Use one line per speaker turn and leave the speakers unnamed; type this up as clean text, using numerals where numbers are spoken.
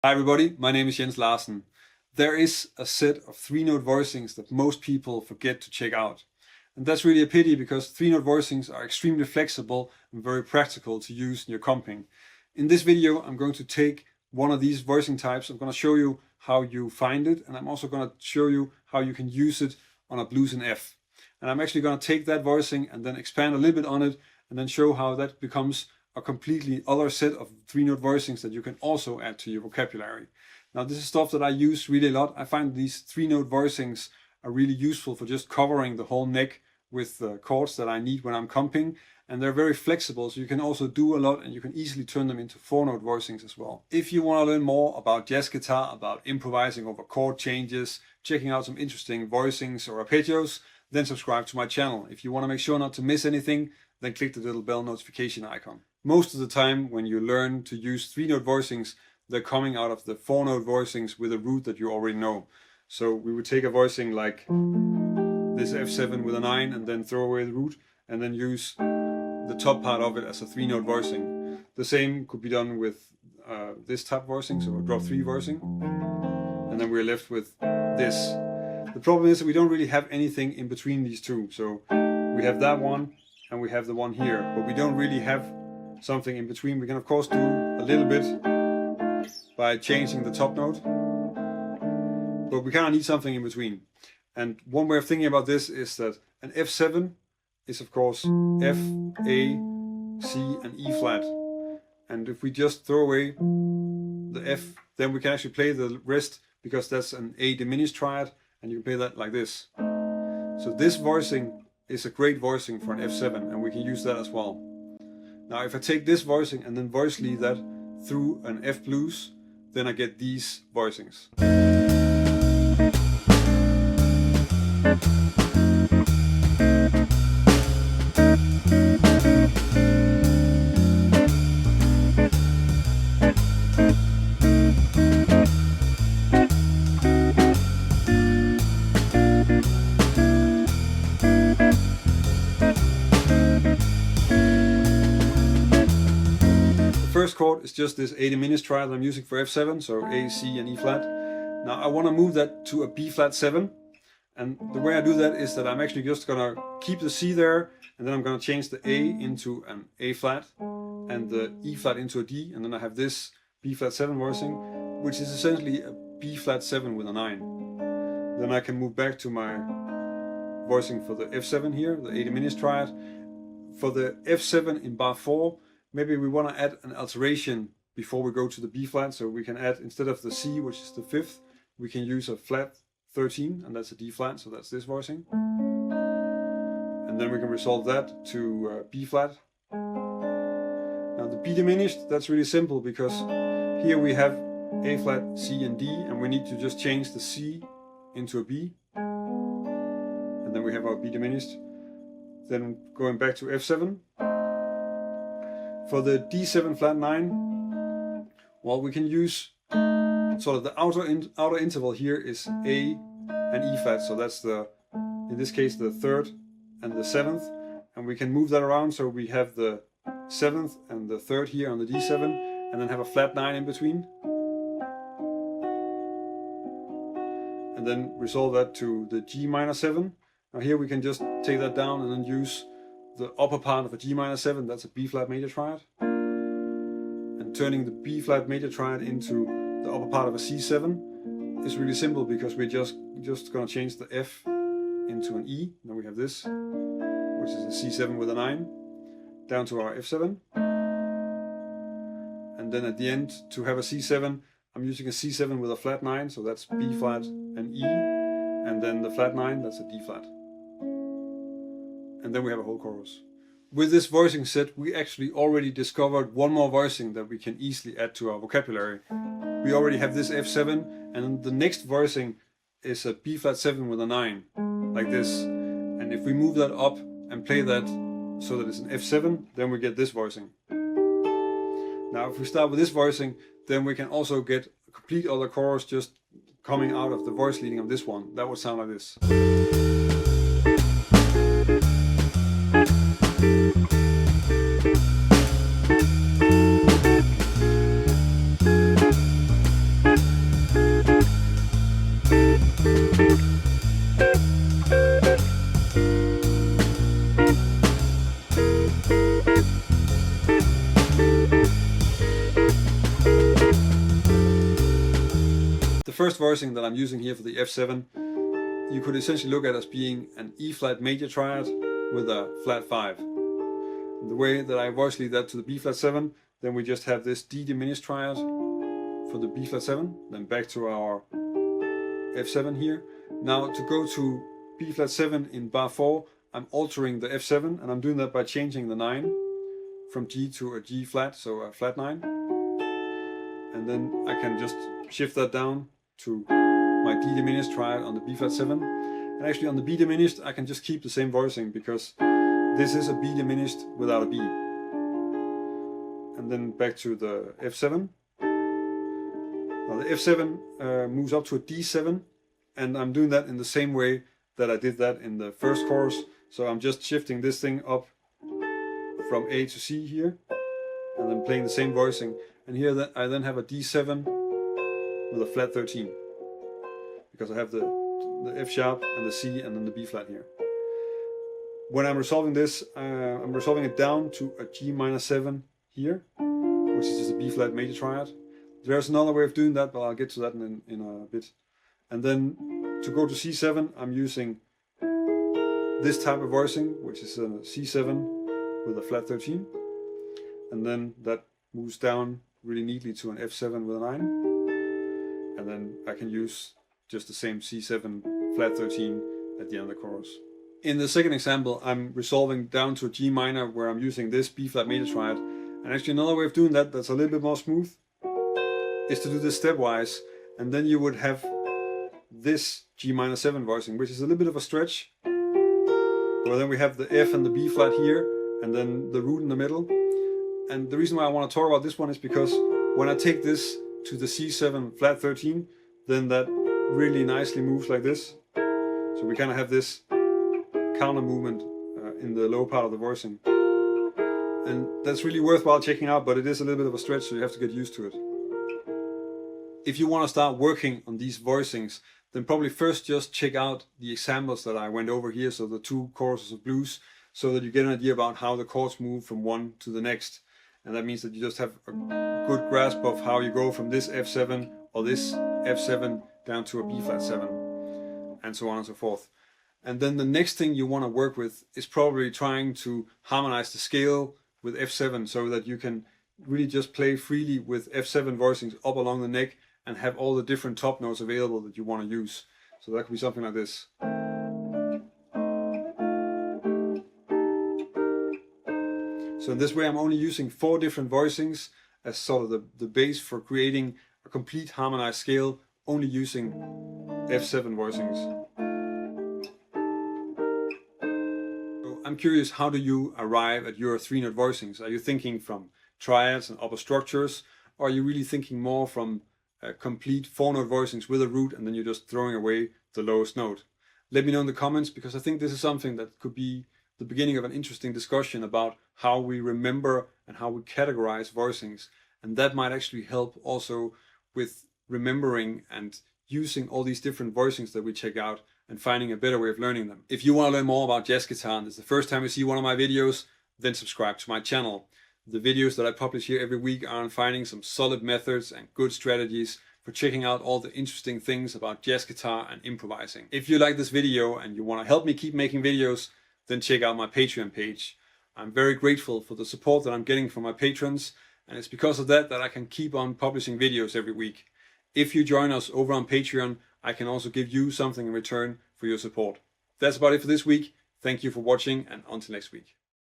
Hi everybody, my name is Jens Larsen. There is a set of 3-note voicings that most people forget to check out. And that's really a pity because 3-note voicings are extremely flexible and very practical to use in your comping. In this video, I'm going to take one of these voicing types. I'm going to show you how you find it, and I'm also going to show you how you can use it on a blues in F. And I'm actually going to take that voicing and then expand a little bit on it and then show how that becomes a completely other set of 3-note voicings that you can also add to your vocabulary. Now this is stuff that I use really a lot. I find these 3-note voicings are really useful for just covering the whole neck with chords that I need when I'm comping, and they're very flexible, so you can also do a lot and you can easily turn them into 4-note voicings as well. If you want to learn more about jazz guitar, about improvising over chord changes, checking out some interesting voicings or arpeggios, then subscribe to my channel. If you want to make sure not to miss anything, then click the little bell notification icon. Most of the time when you learn to use 3-note voicings, they're coming out of the 4-note voicings with a root that you already know. So we would take a voicing like this F7 with a 9 and then throw away the root and then use the top part of it as a 3-note voicing. The same could be done with this type voicing, so a drop 3 voicing. And then we're left with this. The problem is that we don't really have anything in between these two. So we have that one and we have the one here, but we don't really have something in between. We can of course do a little bit by changing the top note, but we kind of need something in between. And one way of thinking about this is that an F7 is of course F, A, C and E flat. And if we just throw away the F, then we can actually play the rest because that's an A diminished triad and you can play that like this. So this voicing is a great voicing for an F7 and we can use that as well. Now if I take this voicing and then voice lead that through an F blues, then I get these voicings. First chord is just this A diminished triad I'm using for F7, so A, C and E flat. Now I want to move that to a B flat 7, and the way I do that is that I'm actually just gonna keep the C there, and then I'm gonna change the A into an A flat and the E flat into a D, and then I have this B flat 7 voicing, which is essentially a B flat 7 with a 9. Then I can move back to my voicing for the F7 here, the A diminished triad. For the F7 in bar 4, maybe we want to add an alteration before we go to the B flat, so we can add, instead of the C, which is the 5th, we can use a flat 13, and that's a D flat, so that's this voicing. And then we can resolve that to B flat. Now the B diminished, that's really simple because here we have A flat, C and D, and we need to just change the C into a B. And then we have our B diminished. Then going back to F7. For the D7 flat 9, well, we can use sort of the outer interval here is A and E flat, so that's the, in this case, the 3rd and the 7th, and we can move that around so we have the 7th and the 3rd here on the D7, and then have a flat 9 in between, and then resolve that to the G minor 7. Now here we can just take that down and then use the upper part of a G minor 7, that's a B flat major triad. And turning the B flat major triad into the upper part of a C7 is really simple because we're just going to change the F into an E. Now we have this, which is a C7 with a 9, down to our F7. And then at the end, to have a C7, I'm using a C7 with a flat 9, so that's B flat and E. And then the flat 9, that's a D flat. And then we have a whole chorus. With this voicing set, we actually already discovered one more voicing that we can easily add to our vocabulary. We already have this F7, and the next voicing is a B flat 7 with a 9, like this. And if we move that up and play that so that it's an F7, then we get this voicing. Now if we start with this voicing, then we can also get a complete other chorus just coming out of the voice leading of this one. That would sound like this. first voicing that I'm using here for the F7, you could essentially look at as being an E flat major triad with a flat 5. And the way that I voice lead that to the B flat 7, then we just have this D diminished triad for the B flat 7, then back to our F7 here. Now to go to B flat 7 in bar 4, I'm altering the F7, and I'm doing that by changing the 9 from G to a G flat, so a flat 9. And then I can just shift that down to my D diminished triad on the B flat 7. And actually on the B diminished I can just keep the same voicing, because this is a B diminished without a B. And then back to the F7. Now the F7 moves up to a D7, and I'm doing that in the same way that I did that in the first chorus. So I'm just shifting this thing up from A to C here, and then playing the same voicing. And here I then have a D7 with a flat 13, because I have the F sharp and the C and then the B flat here. When I'm resolving this, I'm resolving it down to a G minor 7 here, which is just a B flat major triad. There's another way of doing that, but I'll get to that in a bit. And then to go to C7, I'm using this type of voicing, which is a C7 with a flat 13. And then that moves down really neatly to an F7 with a 9. And then I can use just the same C7 flat 13 at the end of the chorus. In the second example, I'm resolving down to a G minor, where I'm using this B flat major triad. And actually another way of doing that that's a little bit more smooth is to do this stepwise, and then you would have this G minor 7 voicing, which is a little bit of a stretch. Well, then we have the F and the B flat here, and then the root in the middle. And the reason why I want to talk about this one is because when I take this to the C7 flat 13, then that really nicely moves like this. So we kind of have this counter movement in the low part of the voicing. And that's really worthwhile checking out, but it is a little bit of a stretch, so you have to get used to it. If you want to start working on these voicings, then probably first just check out the examples that I went over here, so the 2 choruses of blues, so that you get an idea about how the chords move from one to the next. And that means that you just have a good grasp of how you go from this F7 or this F7 down to a B flat 7, and so on and so forth. And then the next thing you want to work with is probably trying to harmonize the scale with F7, so that you can really just play freely with F7 voicings up along the neck and have all the different top notes available that you want to use. So that could be something like this. So in this way I'm only using 4 different voicings as sort of the base for creating a complete harmonized scale, only using F7 voicings. I'm curious, how do you arrive at your 3-note voicings? Are you thinking from triads and upper structures, or are you really thinking more from complete 4-note voicings with a root, and then you're just throwing away the lowest note? Let me know in the comments, because I think this is something that could be the beginning of an interesting discussion about how we remember and how we categorize voicings. And that might actually help also with remembering and using all these different voicings that we check out and finding a better way of learning them. If you want to learn more about jazz guitar and this is the first time you see one of my videos, then subscribe to my channel. The videos that I publish here every week are on finding some solid methods and good strategies for checking out all the interesting things about jazz guitar and improvising. If you like this video and you want to help me keep making videos, then check out my Patreon page. I'm very grateful for the support that I'm getting from my patrons, and it's because of that that I can keep on publishing videos every week. If you join us over on Patreon, I can also give you something in return for your support. That's about it for this week. Thank you for watching, and until next week.